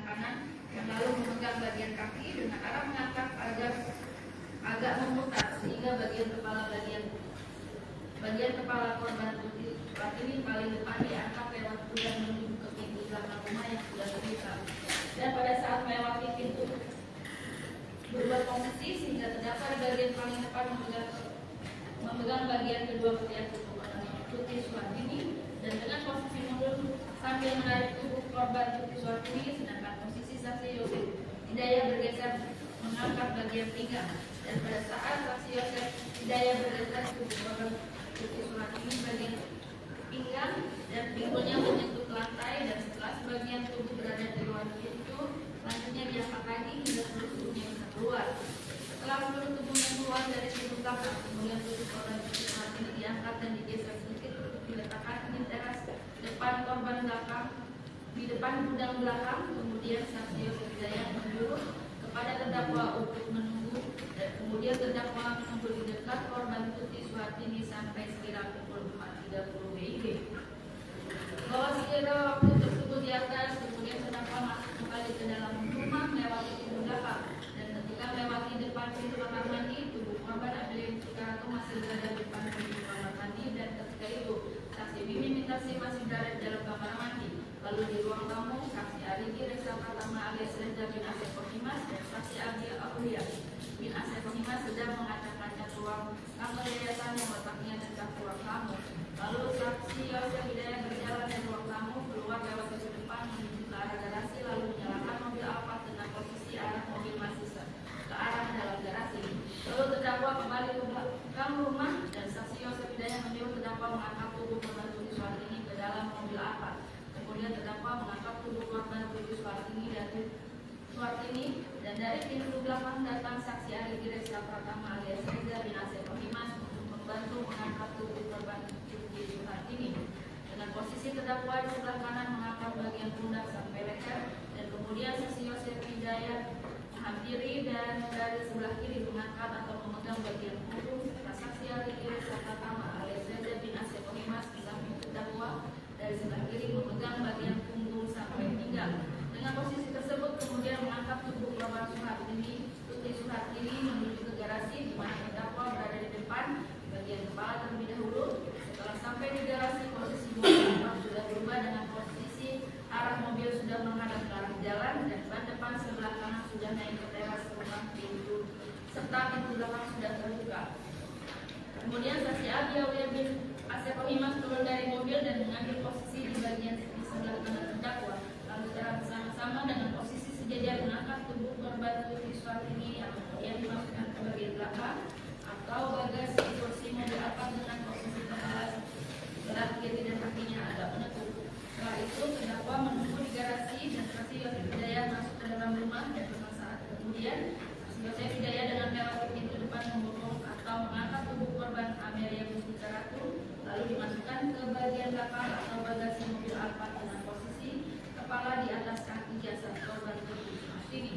kanan yang lalu memegang bagian kaki dengan arah mengangkat agar agak memutar sehingga bagian kepala korban putih ini paling depan diangkat lewat kuda menuju ke pintu belakang rumah yang sudah terbuka. Dan pada saat melewati pintu berubah posisi sehingga terdapat di bagian paling depan memegang bagian kedua ketiak tubuh putih Suhartini dan dengan posisi mundur sambil menarik tubuh korban putih Suhartini, sedangkan posisi saksi Yosef Hidayah bergeser mengangkat bagian pinggang. Dan pada saat saksi Yosef Hidayah bergeser tubuh korban putih Suhartini bagian pinggang dan pinggulnya menyentuh lantai, dan setelah sebagian tubuh berada di luar pintu, selanjutnya diangkat lagi hingga seluruh tubuhnya bisa keluar. Setelah seluruh tubuhnya keluar dari pintu belakang, kemudian tubuh korban putih Suhartini diangkat dan digeser sedikit untuk diletakkan di teras depan korban belakang di depan gudang belakang. Kemudian saksi Yosef Hidayah menyuruh kepada terdakwa untuk menunggu, dan kemudian terdakwa menunggu di dekat korban putih Suhartini sampai sekira pukul 4.30 WIB. Bahwa sekira waktu tersebut di atas, kemudian terdakwa masuk kembali ke dalam rumah melewati pintu belakang, dan ketika melewati depan pintu kamar mandi, tubuh korban Adelia Cikaratu masih berada di depan pintu kamar mandi, dan ketika itu saksi Mimi Mintasi masih berada di dalam kamar mandi. Lalu di ruang tamu, saksi Arigi Reza Pratama alias Reza bin Asep Kohimas dan saksi Abi Aulia bin Asep Kohimas sedang mengacak-acak ruang kamar yayasan yang letaknya dekat ruang tamu. Lalu saksi Yosef Hidayah berjalan dari ruang tamu keluar lewat pintu depan menuju ke arah garasi, lalu menyalakan mobil Alphard dengan posisi arah mobil masih ke arah dalam garasi. Lalu terdakwa kembali ke belakang rumah, dan saksi Yosef Hidayah menyuruh terdakwa mengangkat tubuh korban putih Suhartini ke dalam mobil Alphard. Kemudian terdakwa mengangkat tubuh korban putih Suhartini dan dari pintu belakang datang saksi Arigi Reza Pratama alias Reza bin Asep Kohimas untuk membantu mengangkat tubuh korban putih Suhartini. Dengan posisi terdakwa di sebelah kanan mengangkat bagian pundak sampai leher, dan kemudian saksi Yosef Hidayah menghampiri dan dari sebelah kiri mengangkat atau memegang bagian punggung, serta saksi Arigi Reza Pratama alias Reza bin Asep Kohimas di samping terdakwa dari sebelah kiri memegang bagian punggung sampai pinggang. Dengan posisi tersebut kemudian mengangkat tubuh korban putih Suhartini menuju ke garasi di mana terdakwa berada di depan di bagian kepala terlebih dahulu. Setelah sampai di garasi, posisi mobil sudah berubah dengan posisi arah mobil sudah menghadap ke arah jalan, dan ban depan sebelah kanan sudah naik ke teras rumah serta pintu belakang sudah terbuka. Kemudian saksi Abi Aulia bin Asep Kohimas turun dari mobil dan mengambil posisi di bagian sebelah kanan terdakwa. Lalu secara bersama-sama dengan posisi sejajar mengangkat tubuh korban putih Suhartini yang kemudian dimasukkan ke bagian belakang atau bagasi kursi mobil Alphard dengan posisi kepala sebelah kiri dan kakinya agak menekuk. Setelah itu terdakwa menunggu di garasi, dan saksi Yosef Hidayah masuk ke dalam rumah, dan saat kemudian saksi Yosef Hidayah dengan melewati pintu depan membopong atau mengangkat tubuh korban Amelia Cikaratu lalu dimasukkan ke bagian belakang atau bagasi mobil Alphard dengan posisi kepala di atas kaki jasad korban putih Suhartini.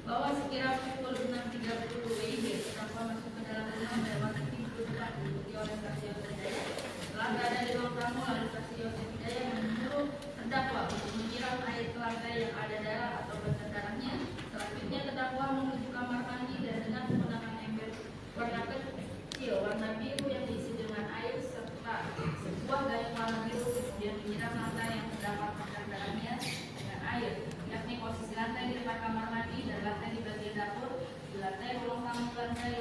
Bahwa sekira pukul 6.30 WIB terdakwa masuk ke dalam rumah melewati pintu depan diikuti oleh saksi Yosef Hidayah. Setelah berada di ruang tamu, lalu saksi Yosef Hidayah menyuruh terdakwa untuk menyiram air ke lantai yang ada darah atau bercak darahnya. Selanjutnya terdakwa menuju kamar mandi dan dengan menggunakan ember warna kecil warna biru yang diisi dengan air serta sebuah gayung warna biru, kemudian menyiram lantai yang terdapat bercak darahnya dengan air, yakni posisi lantai di depan kamar mandi dan lantai di bagian dapur, di lantai ruang tamu, lantai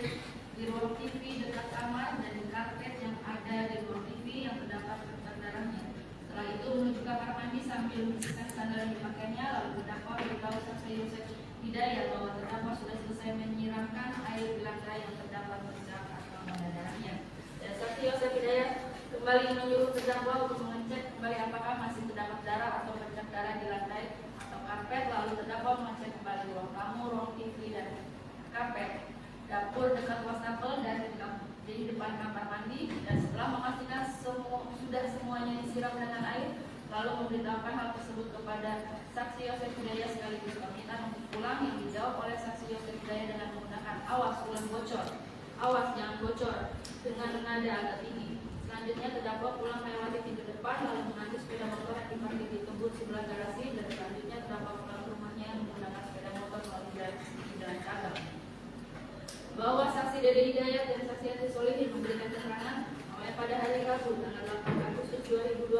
di ruang TV dekat kamar, dan di karpet yang ada di ruang TV yang terdapat bercak darahnya. Setelah itu menuju kamar mandi sambil membersihkan sandal yang dipakainya, lalu terdakwa beritahu saksi Yosef Hidayah bahwa terdakwa sudah selesai menyiramkan air di lantai yang terdapat bercak atau noda darahnya. Dan saksi Yosef Hidayah kembali menyuruh terdakwa untuk mengecek kembali apakah masih terdapat darah atau bercak darah di lantai atau karpet. Lalu terdakwa mengecek kembali ruang tamu, ruang TV dan karpet, dapur dekat wastafel dan di depan kamar mandi, dan setelah memastikan sudah semuanya disiram dengan air, lalu memberitahukan hal tersebut kepada saksi Yosef Hidayah sekaligus permintaan untuk pulang, yang dijawab oleh saksi Yosef Hidayah dengan menggunakan awas ulang bocor, awas jangan bocor, dengan nada agak tinggi. Selanjutnya terdakwa pulang melewati pintu depan lalu mengambil sepeda motor yang diparkir di kebun sebelah garasi, dan selanjutnya terdakwa Dede Hidayat dan saksi Ati Solihin memberikan keterangan bahwa pada hari Rabu tanggal 8 Agustus 2021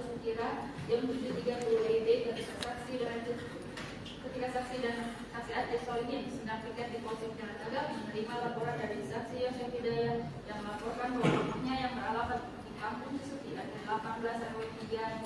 sekira jam 7.30 WIB ketika saksi dan saksi Ati Solihin sedang piket di Polsek Jalan Tegak menerima laporan dari saksi Yosef Hidayat yang melaporkan bahwa rumahnya yang beralamat di Kampung Cisuti RT 18 RW 3